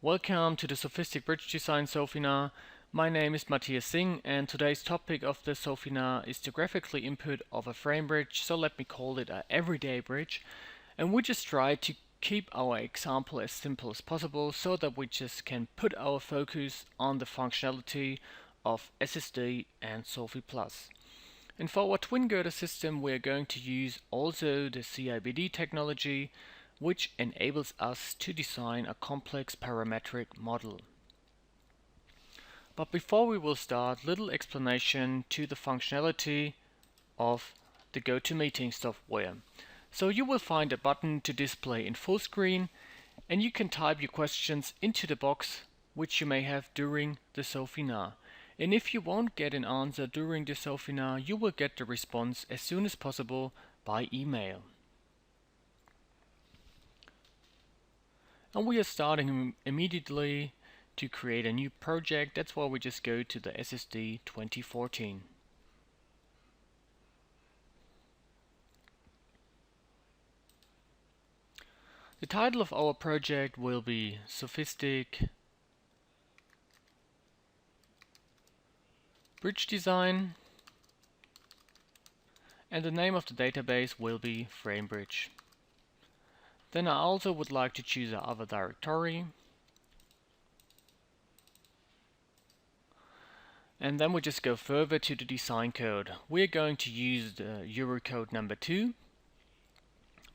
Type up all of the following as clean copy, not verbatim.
Welcome to the Sofistic Bridge Design Sofina. My name is Matthias Singh and today's topic of the Sofina is the graphical input of a frame bridge, so let me call it an everyday bridge. And we just try to keep our example as simple as possible so that we just can put our focus on the functionality of SSD and Sofi Plus. And for our twin girder system we are going to use also the CIBD technology, which enables us to design a complex parametric model. But before we will start, little explanation to the functionality of the GoToMeeting software. So you will find a button to display in full screen, and you can type your questions into the box which you may have during the Sofina. And if you won't get an answer during the Sofina, you will get the response as soon as possible by email. And we are starting immediately to create a new project. That's why we just go to the SSD 2014. The title of our project will be Sofistic Bridge Design, and the name of the database will be FrameBridge. Then I also would like to choose another directory, and then we just go further to the design code. We're going to use the Eurocode number 2,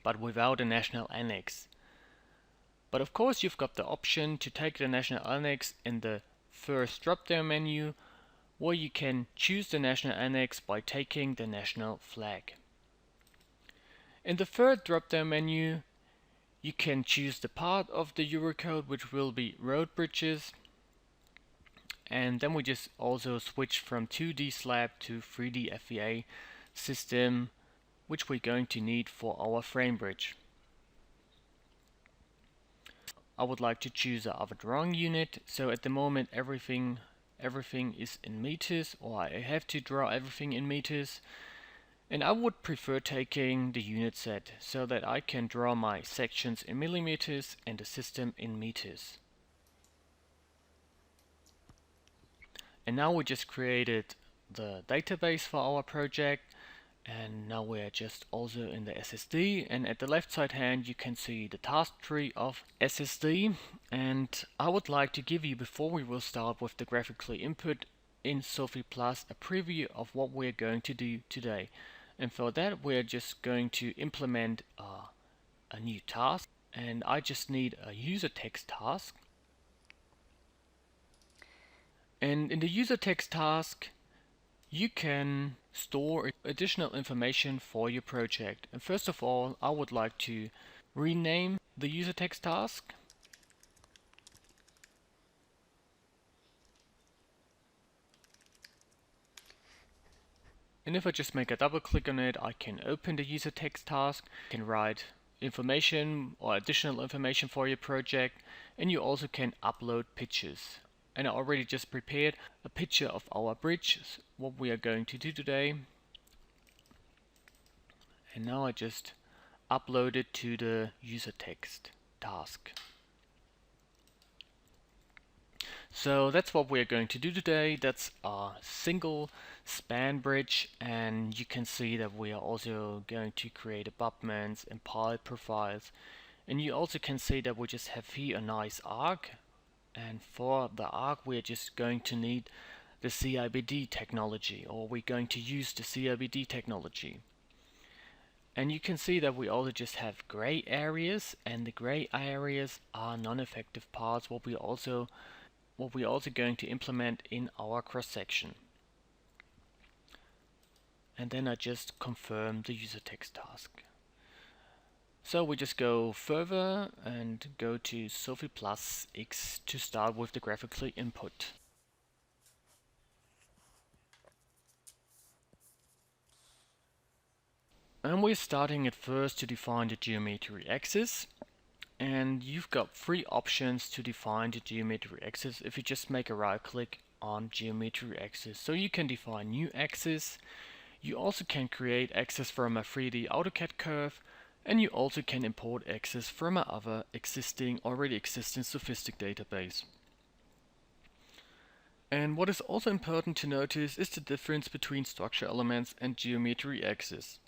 but without a national annex. But of course you've got the option to take the national annex in the first drop-down menu, where you can choose the national annex by taking the national flag. In the third drop-down menu you can choose the part of the Eurocode which will be road bridges, and then we just also switch from 2D slab to 3D FEA system, which we're going to need for our frame bridge. I would like to choose a other drawing unit, so at the moment everything is in meters, or I have to draw everything in meters. And I would prefer taking the unit set so that I can draw my sections in millimeters and the system in meters. And now we just created the database for our project, and now we're just also in the SSD, and at the left side hand you can see the task tree of SSD. And I would like to give you, before we will start with the graphical input in Sofi Plus, a preview of what we're going to do today. And for that we're just going to implement a new task, and I just need a user text task. And in the user text task you can store additional information for your project. And first of all I would like to rename the user text task. And if I just make a double click on it, I can open the user text task, can write information or additional information for your project, and you also can upload pictures. And I already just prepared a picture of our bridge, what we are going to do today. And now I just upload it to the user text task. So that's what we're going to do today. That's a single span bridge, and you can see that we are also going to create abutments and pile profiles. And you also can see that we just have here a nice arc, and for the arc we're just going to need the CIBD technology, or we're going to use the CIBD technology. And you can see that we also just have gray areas, and the gray areas are non-effective parts, what we're also going to implement in our cross section. And then I just confirm the user text task. So we just go further and go to Sofi Plus X to start with the graphical input. And we're starting at first to define the geometry axis. And you've got three options to define the geometry axis if you just make a right click on geometry axis. So you can define new axis. You also can create axis from a 3D AutoCAD curve, And you also can import access from another already existing Sofistik database. And what is also important to notice is the difference between structure elements and geometry axes.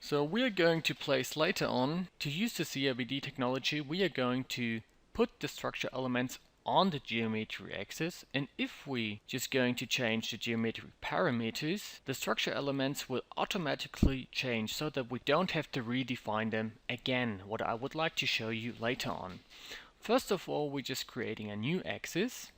So we are going to place later on, to use the CRBD technology, we are going to put the structure elements on the geometry axis, and if we just going to change the geometry parameters, the structure elements will automatically change so that we don't have to redefine them again, what I would like to show you later on. First of all, we're just creating a new axis.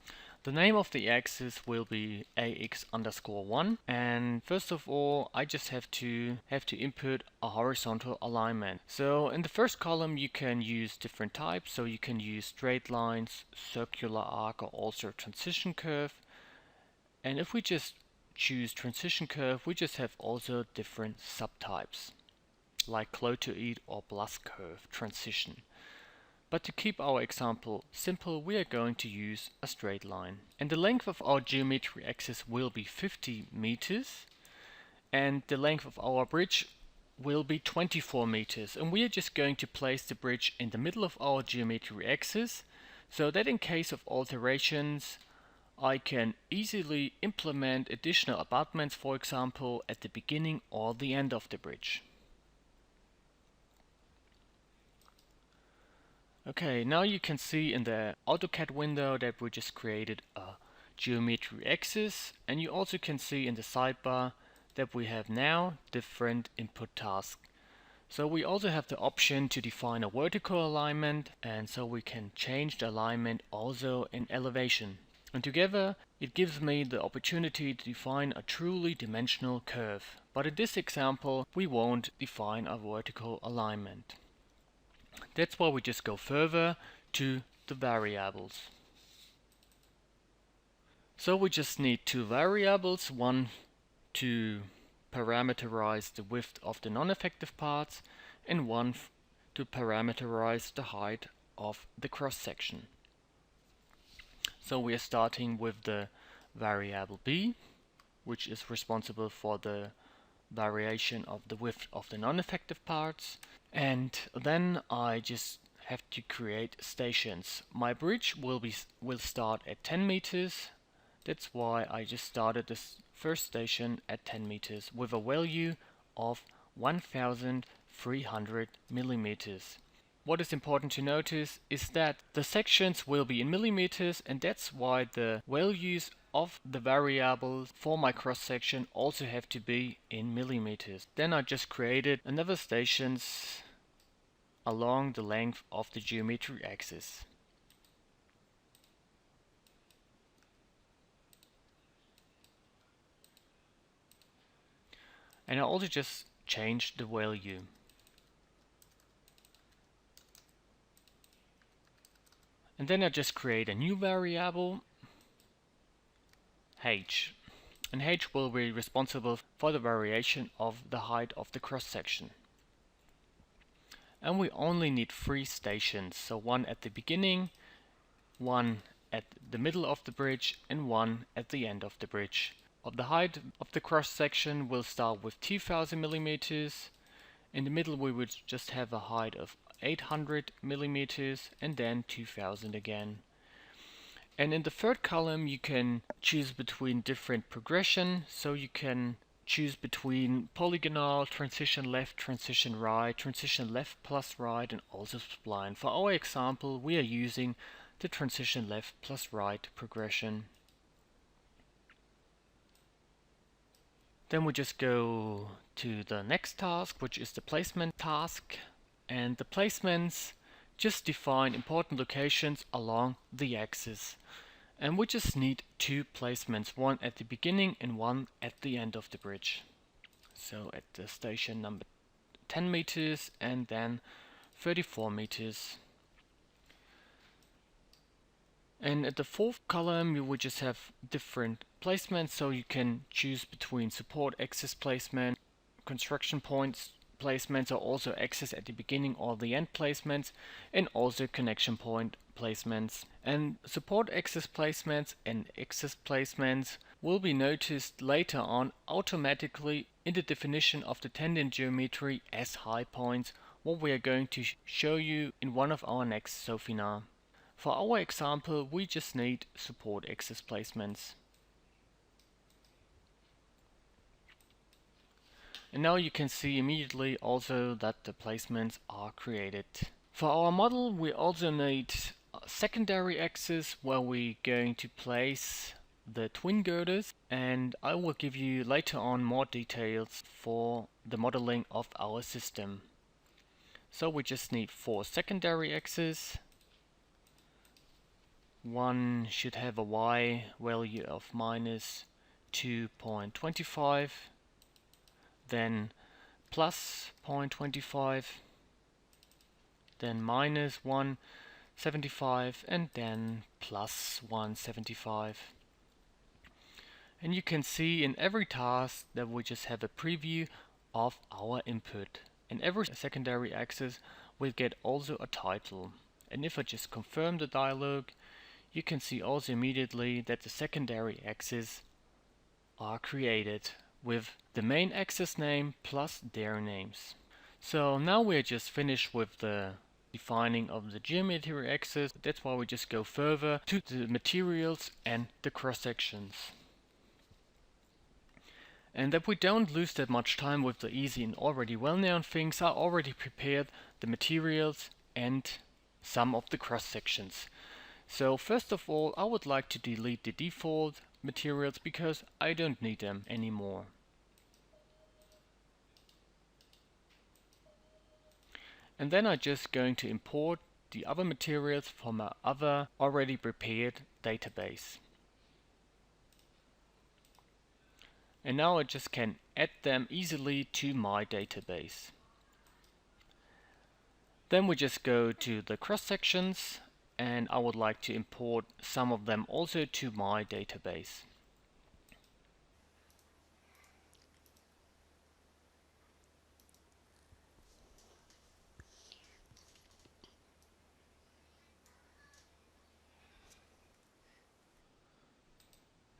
The name of the axis will be AX_1, and first of all I just have to input a horizontal alignment. So in the first column you can use different types, so you can use straight lines, circular arc, or also transition curve. And if we just choose transition curve, we just have also different subtypes like clotoid or plus curve transition. But to keep our example simple, we are going to use a straight line. And the length of our geometry axis will be 50 meters, and the length of our bridge will be 24 meters. And we are just going to place the bridge in the middle of our geometry axis, so that in case of alterations, I can easily implement additional abutments, for example, at the beginning or the end of the bridge. Okay, now you can see in the AutoCAD window that we just created a geometry axis, and you also can see in the sidebar that we have now different input tasks. So we also have the option to define a vertical alignment, and so we can change the alignment also in elevation. And together it gives me the opportunity to define a truly dimensional curve. But in this example we won't define a vertical alignment. That's why we just go further to the variables. So we just need two variables, one to parameterize the width of the non-effective parts and one to parameterize the height of the cross-section. So we are starting with the variable b, which is responsible for the variation of the width of the non-effective parts. And then I just have to create stations. My bridge will start at 10 meters. That's why I just started this first station at 10 meters with a value of 1300 millimeters. What is important to notice is that the sections will be in millimeters, and that's why the values of the variable for my cross section also have to be in millimeters. Then I just created another stations along the length of the geometry axis. And I also just changed the value. And then I just create a new variable, h. And h will be responsible for the variation of the height of the cross section. And we only need 3 stations, so one at the beginning, one at the middle of the bridge, and one at the end of the bridge. The height of the cross section will start with 2000 millimeters. In the middle we would just have a height of 800 millimeters and then 2000 again. And in the third column you can choose between different progression, so you can choose between polygonal, transition left, transition right, transition left plus right, and also spline. For our example we are using the transition left plus right progression. Then we just go to the next task, which is the placement task. And the placements just define important locations along the axis. And we just need 2 placements, one at the beginning and one at the end of the bridge. So at the station number 10 meters and then 34 meters. And at the 4th column you would just have different placements, so you can choose between support axis placement, construction points placements, or also axis at the beginning or the end placements, and also connection point placements. And support axis placements and axis placements will be noticed later on automatically in the definition of the tangent geometry as high points, what we are going to show you in one of our next Sofina. For our example, we just need support axis placements. And now you can see immediately also that the placements are created. For our model, we also need a secondary axis where we're going to place the twin girders, and I will give you later on more details for the modeling of our system. So we just need 4 secondary axes. One should have a y value of minus 2.25, then plus 0.25, then minus 1.75, and then plus 1.75. And you can see in every task that we just have a preview of our input. And every secondary axis will get also a title. And if I just confirm the dialog, you can see also immediately that the secondary axes are created with the main axis name plus their names. So now we're just finished with the defining of the geometry axis. That's why we just go further to the materials and the cross sections. And that we don't lose that much time with the easy and already well-known things, I already prepared the materials and some of the cross sections. So first of all, I would like to delete the default materials because I don't need them anymore. And then I'm just going to import the other materials from my other already prepared database. And now I just can add them easily to my database. Then we just go to the cross sections, and I would like to import some of them also to my database.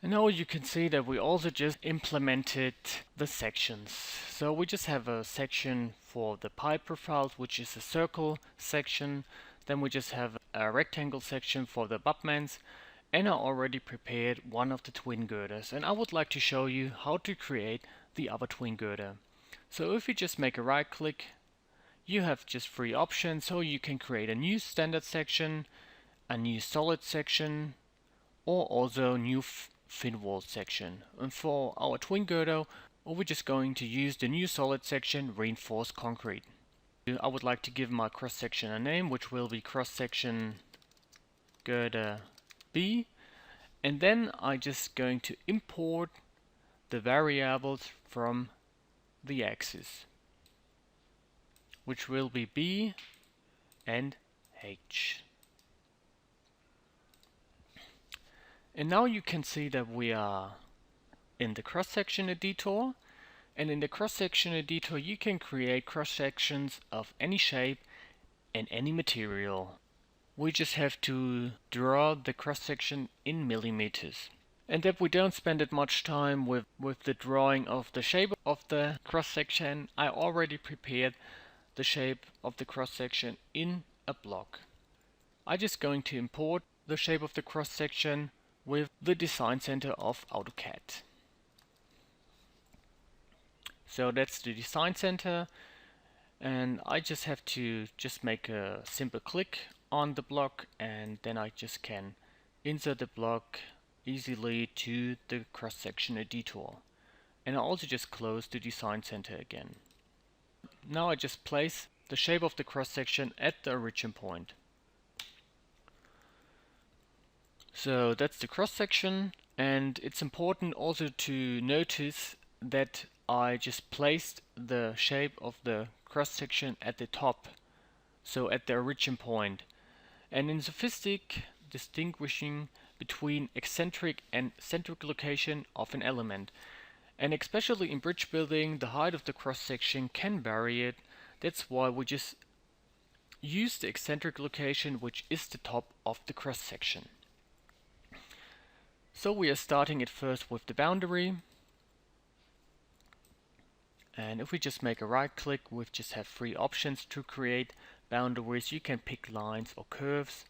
And now you can see that we also just implemented the sections. So we just have a section for the pipe profiles, which is a circle section. Then we just have a rectangle section for the abutments, and I already prepared one of the twin girders. And I would like to show you how to create the other twin girder. So if you just make a right click, you have just 3 options. So you can create a new standard section, a new solid section, or also new thin wall section. And for our twin girder, we're just going to use the new solid section, reinforced concrete. I would like to give my cross section a name, which will be cross section girder B, and then I'm just going to import the variables from the axis, which will be B and H. And now you can see that we are in the cross-section editor, and in the cross-section editor you can create cross-sections of any shape and any material. We just have to draw the cross-section in millimeters. And that we don't spend that much time with the drawing of the shape of the cross-section, I already prepared the shape of the cross-section in a block. I'm just going to import the shape of the cross-section with the design center of AutoCAD. So that's the design center, and I just have to make a simple click on the block, and then I just can insert the block easily to the cross-section editor. And I also just close the design center again. Now I just place the shape of the cross-section at the origin point. So that's the cross-section, and it's important also to notice that I just placed the shape of the cross-section at the top, so at the origin point. And in Sofistik, distinguishing between eccentric and centric location of an element. And especially in bridge building, the height of the cross-section can vary it. That's why we just use the eccentric location, which is the top of the cross-section. So we are starting at first with the boundary. And if we just make a right click, we just have three options to create boundaries. You can pick lines or curves.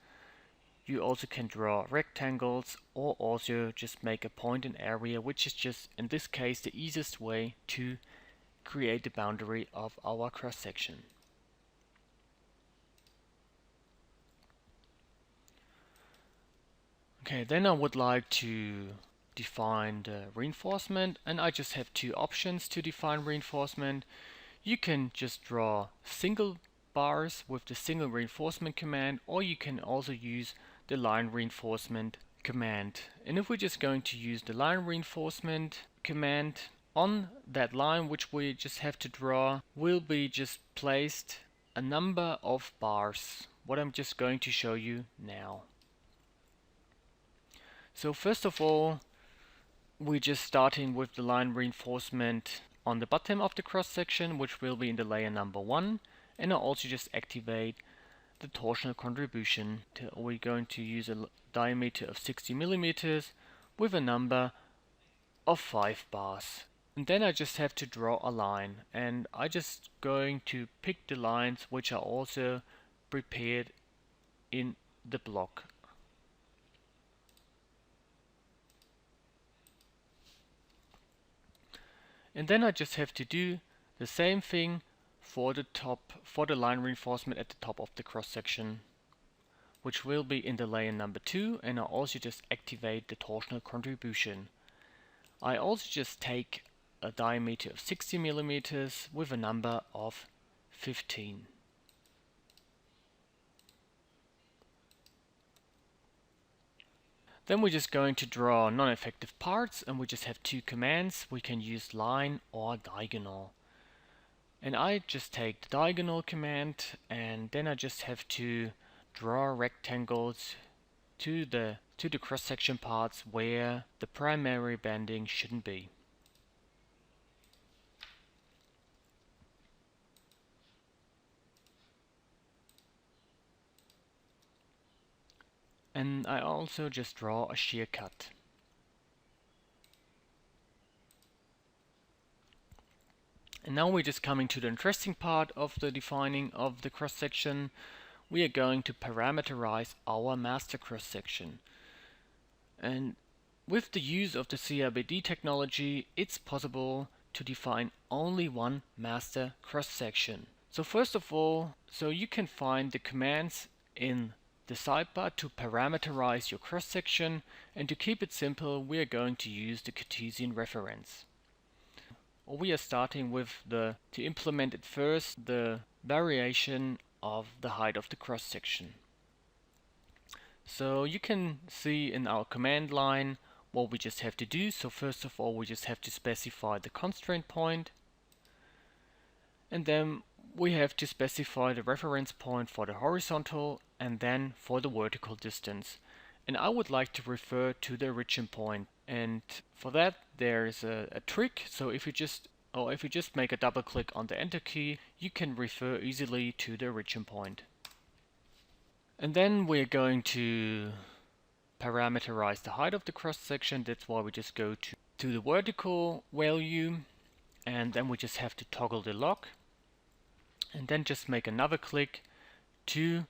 You also can draw rectangles or also just make a point and area, which is just in this case the easiest way to create the boundary of our cross section. Okay, then I would like to define the reinforcement, and I just have two options to define reinforcement. You can just draw single bars with the single reinforcement command, or you can also use the line reinforcement command. And if we're just going to use the line reinforcement command, on that line which we just have to draw will be just placed a number of bars, what I'm just going to show you now. So first of all, we're just starting with the line reinforcement on the bottom of the cross section, which will be in the layer number 1, and I'll also just activate the torsional contribution. We're going to use a diameter of 60 millimeters with a number of 5 bars. And then I just have to draw a line, and I just going to pick the lines which are also prepared in the block. And then I just have to do the same thing for the line reinforcement at the top of the cross section, which will be in the layer number 2, and I also just activate the torsional contribution. I also just take a diameter of 60 millimeters with a number of 15. Then we're just going to draw non-effective parts, and we just have two commands. We can use line or diagonal. And I just take the diagonal command, and then I just have to draw rectangles to the cross-section parts where the primary banding shouldn't be. And I also just draw a shear cut. And now we're just coming to the interesting part of the defining of the cross section. We are going to parameterize our master cross section. And with the use of the CRBD technology, it's possible to define only one master cross section. So first of all, you can find the commands in the sidebar to parameterize your cross section, and to keep it simple, we are going to use the Cartesian reference. We are starting with to implement it first, the variation of the height of the cross section. So you can see in our command line what we just have to do. So first of all, we just have to specify the constraint point, and then we have to specify the reference point for the horizontal and then for the vertical distance. And I would like to refer to the origin point, and for that there is a trick. So if you just make a double click on the enter key, you can refer easily to the origin point. And then we're going to parameterize the height of the cross section. That's why we just go to the vertical value, and then we just have to toggle the lock, and then just make another click to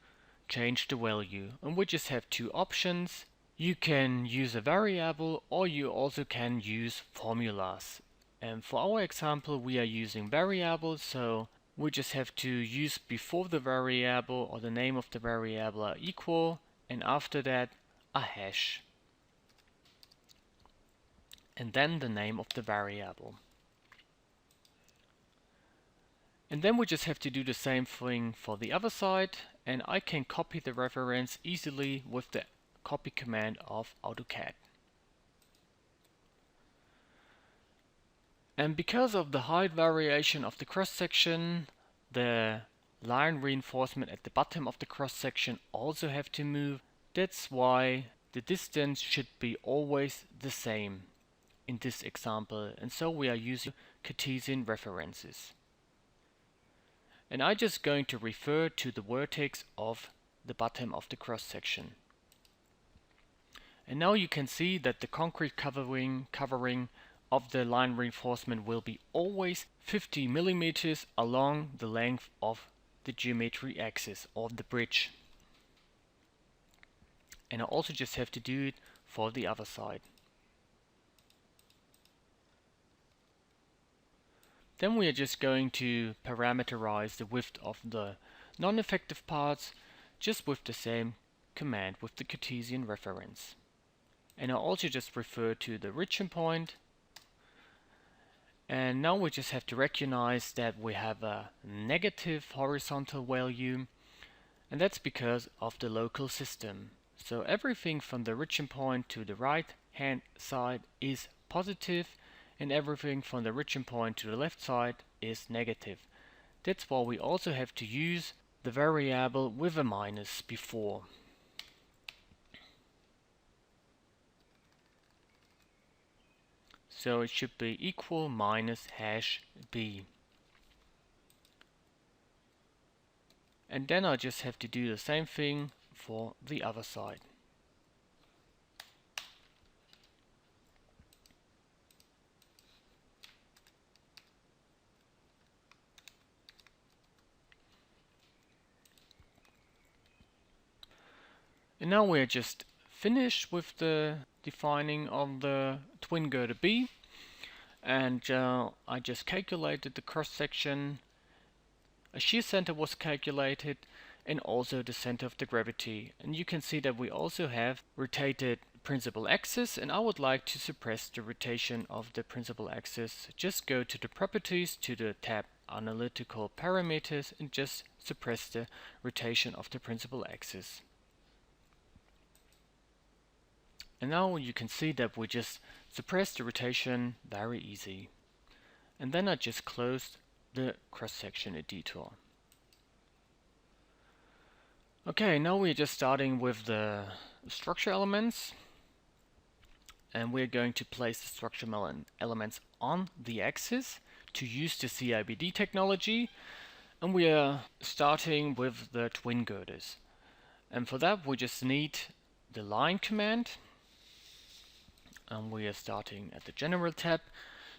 change the value. And we just have two options. You can use a variable, or you also can use formulas. And for our example, we are using variables, so we just have to use before the variable or the name of the variable are equal, and after that a hash, and then the name of the variable. And then we just have to do the same thing for the other side, and I can copy the reference easily with the copy command of AutoCAD. And because of the height variation of the cross section, the line reinforcement at the bottom of the cross section also have to move. That's why the distance should be always the same in this example, and so we are using Cartesian references. And I'm just going to refer to the vertex of the bottom of the cross section. And now you can see that the concrete covering of the line reinforcement will be always 50 millimeters along the length of the geometry axis of the bridge. And I also just have to do it for the other side. Then we are just going to parameterize the width of the non-effective parts just with the same command with the Cartesian reference. And I also just refer to the origin point. And now we just have to recognize that we have a negative horizontal value, and that's because of the local system. So everything from the origin point to the right hand side is positive, and everything from the origin point to the left side is negative. That's why we also have to use the variable with a minus before. So it should be equal minus hash b. And then I just have to do the same thing for the other side. And now we're just finished with the defining of the twin girder B, and I just calculated the cross section, a shear center was calculated, and also the center of the gravity. And you can see that we also have rotated principal axis, and I would like to suppress the rotation of the principal axis. Just go to the properties, to the tab analytical parameters, and just suppress the rotation of the principal axis. And now you can see that we just suppress the rotation very easy. And then I just closed the cross-section editor. Okay, now we're just starting with the structure elements. And we're going to place the structure elements on the axis to use the CIBD technology. And we are starting with the twin girders. And for that we just need the line command. And we are starting at the General tab.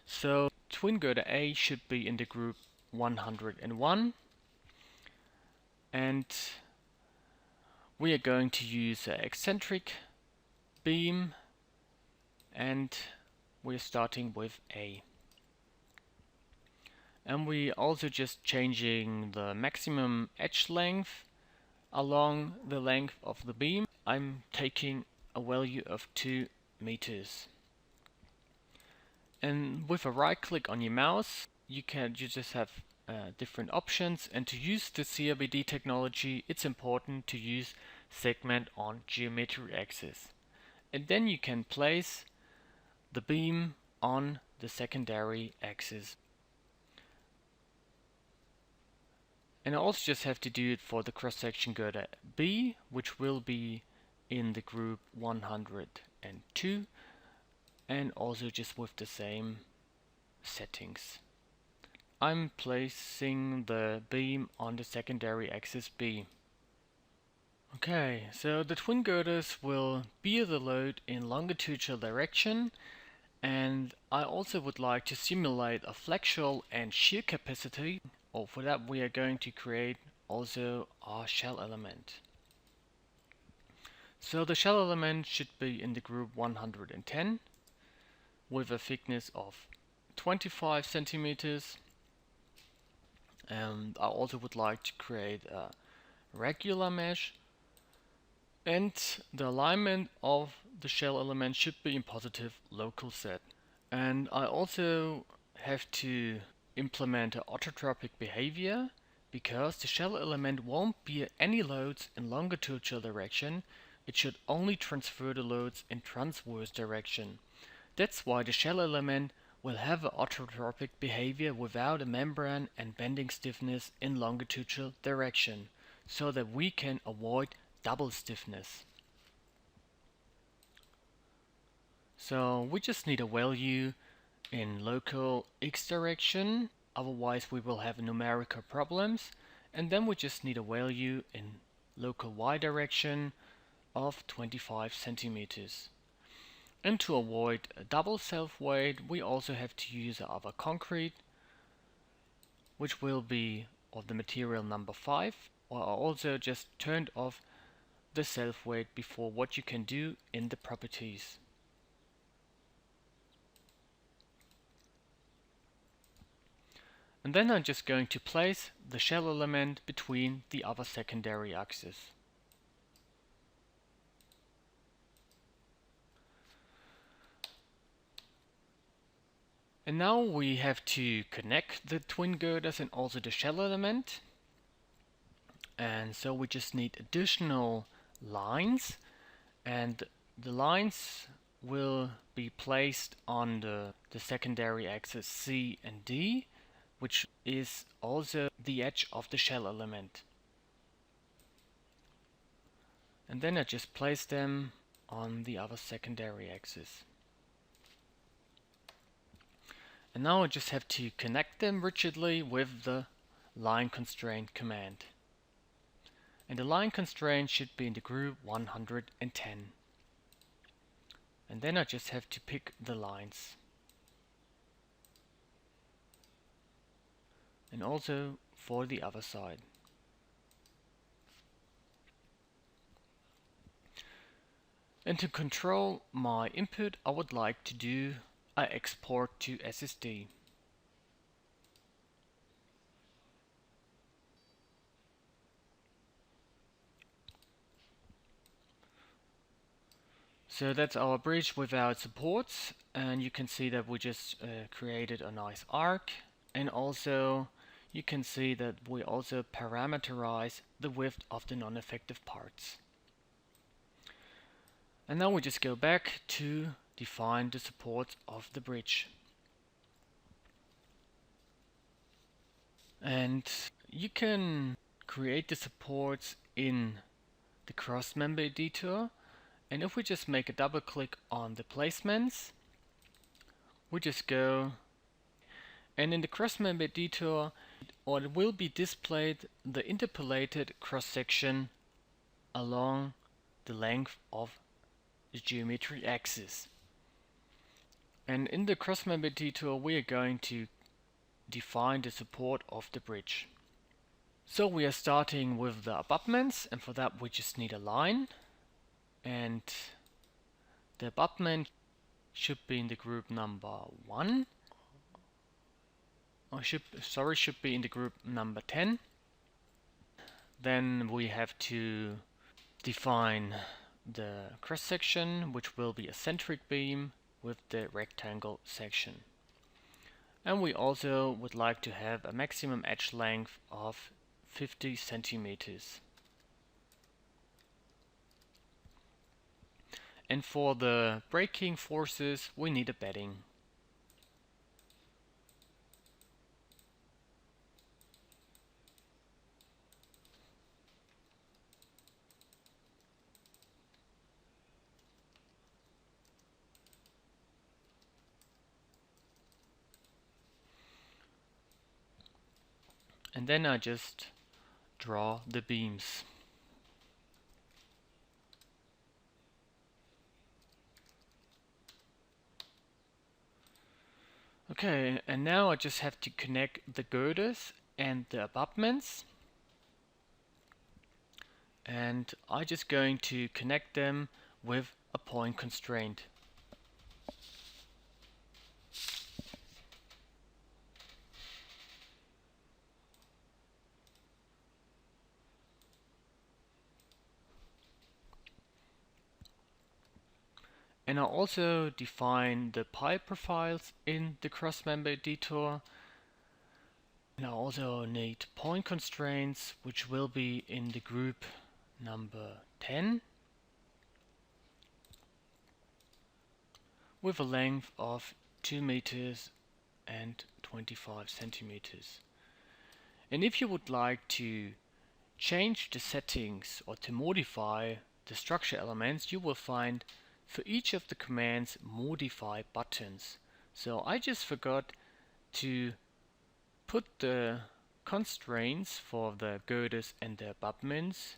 So twin girder A should be in the group 101. And we are going to use an eccentric beam. And we are starting with A. And we also just changing the maximum edge length along the length of the beam. I'm taking a value of 2 meters. And with a right click on your mouse you just have different options, and to use the CIBD technology it's important to use segment on geometry axis, and then you can place the beam on the secondary axis. And I also just have to do it for the cross-section girder B, which will be in the group 102, and also just with the same settings. I'm placing the beam on the secondary axis B. Okay, so the twin girders will bear the load in longitudinal direction, and I also would like to simulate a flexural and shear capacity. For that we are going to create also our shell element. So the shell element should be in the group 110 with a thickness of 25 centimeters. And I also would like to create a regular mesh, and the alignment of the shell element should be in positive local set. And I also have to implement an orthotropic behavior, because the shell element won't bear any loads in longitudinal direction, it should only transfer the loads in transverse direction. That's why the shell element will have an orthotropic behavior without a membrane and bending stiffness in longitudinal direction, so that we can avoid double stiffness. So we just need a value in local x direction, otherwise we will have numerical problems, and then we just need a value in local y direction of 25 centimeters. And to avoid a double self-weight, we also have to use our concrete, which will be of the material number 5, or I also just turned off the self-weight before what you can do in the properties. And then I'm just going to place the shell element between the other secondary axes. And now we have to connect the twin girders and also the shell element. And so we just need additional lines, and the lines will be placed on the secondary axis C and D, which is also the edge of the shell element. And then I just place them on the other secondary axis. And now I just have to connect them rigidly with the line constraint command. And the line constraint should be in the group 110. And then I just have to pick the lines. And also for the other side. And to control my input, I would like to do an export to SSD. So that's our bridge without supports, and you can see that we just created a nice arc, and also you can see that we also parameterize the width of the non-effective parts. And now we just go back to define the supports of the bridge. And you can create the supports in the cross member editor. And if we just make a double click on the placements, we just go, and in the cross member editor, or it will be displayed the interpolated cross section along the length of the geometry axis. And in the cross member editor, we are going to define the support of the bridge. So we are starting with the abutments, and for that we just need a line. And the abutment should be in the group number 1, or should be in the group number 10. Then we have to define the cross section, which will be a centric beam with the rectangle section. And we also would like to have a maximum edge length of 50 centimeters. And for the braking forces, we need a bedding. And then I just draw the beams. Okay, and now I just have to connect the girders and the abutments. And I'm just going to connect them with a point constraint. And I also define the pipe profiles in the cross-member editor. And I also need point constraints, which will be in the group number 10, with a length of 2 meters and 25 centimeters. And if you would like to change the settings or to modify the structure elements, you will find for each of the commands modify buttons. So I just forgot to put the constraints for the girders and the abutments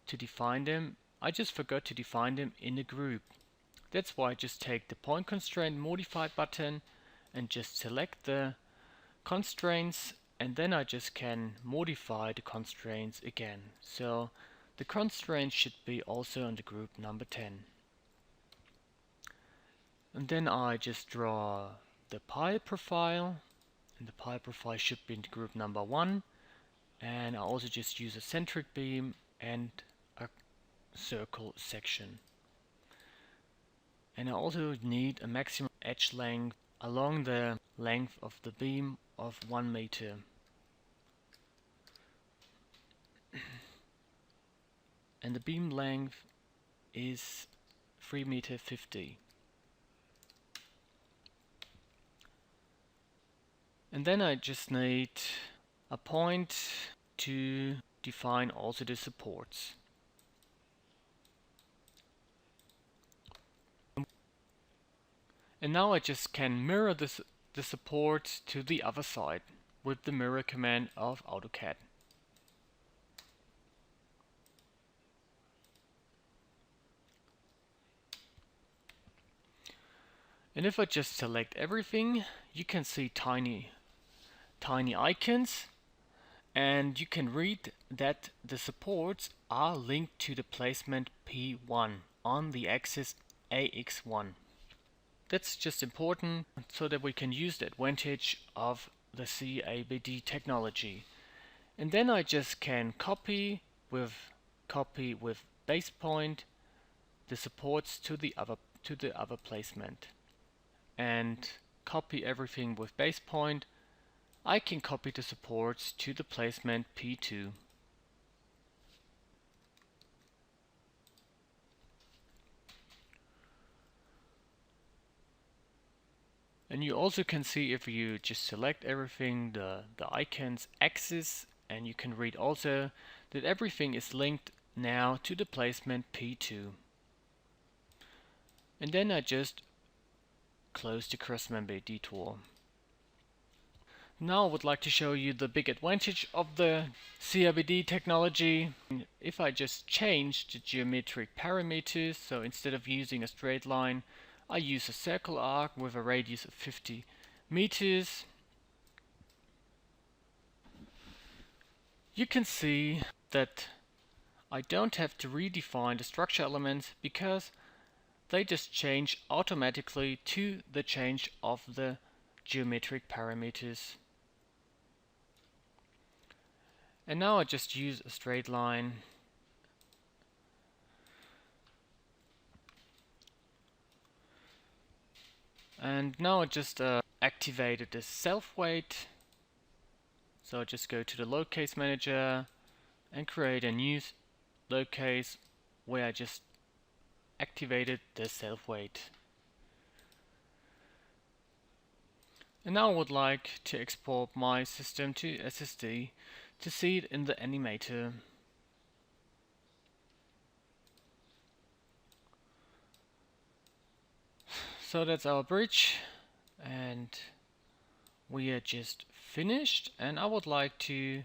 to define them. I just forgot to define them in a group. That's why I just take the point constraint modify button and just select the constraints, and then I just can modify the constraints again. So the constraints should be also on the group number 10. And then I just draw the pile profile, and the pile profile should be in the group number 1. And I also just use a centric beam and a circle section. And I also need a maximum edge length along the length of the beam of 1 meter. And the beam length is 3.50 meters. And then I just need a point to define also the supports. And now I just can mirror the support to the other side with the mirror command of AutoCAD. And if I just select everything, you can see tiny icons, and you can read that the supports are linked to the placement P1 on the axis AX1. That's just important so that we can use the advantage of the CABD technology. And then I just can copy with base point the supports to the other placement, and copy everything with base point. I can copy the supports to the placement P2. And you also can see, if you just select everything, the icons axis, and you can read also that everything is linked now to the placement P2. And then I just close the crossmember detour. Now I would like to show you the big advantage of the CABD technology. If I just change the geometric parameters, so instead of using a straight line, I use a circle arc with a radius of 50 meters. You can see that I don't have to redefine the structure elements because they just change automatically to the change of the geometric parameters. And now I just use a straight line. And now I just activated the self weight. So I just go to the load case manager and create a new load case where I just activated the self weight. And now I would like to export my system to SSD to see it in the animator. So that's our bridge, and we are just finished. And I would like to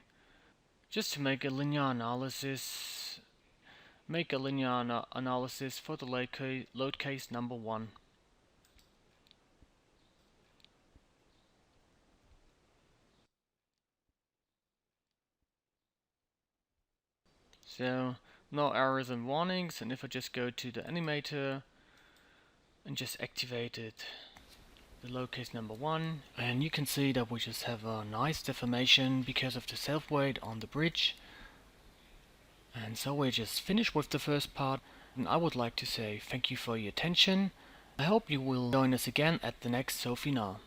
just make a linear analysis for the load case number 1. So no errors and warnings, and if I just go to the animator and just activate it, the load case number 1, and you can see that we just have a nice deformation because of the self weight on the bridge. And so we're just finished with the first part, and I would like to say thank you for your attention. I hope you will join us again at the next Sofinar.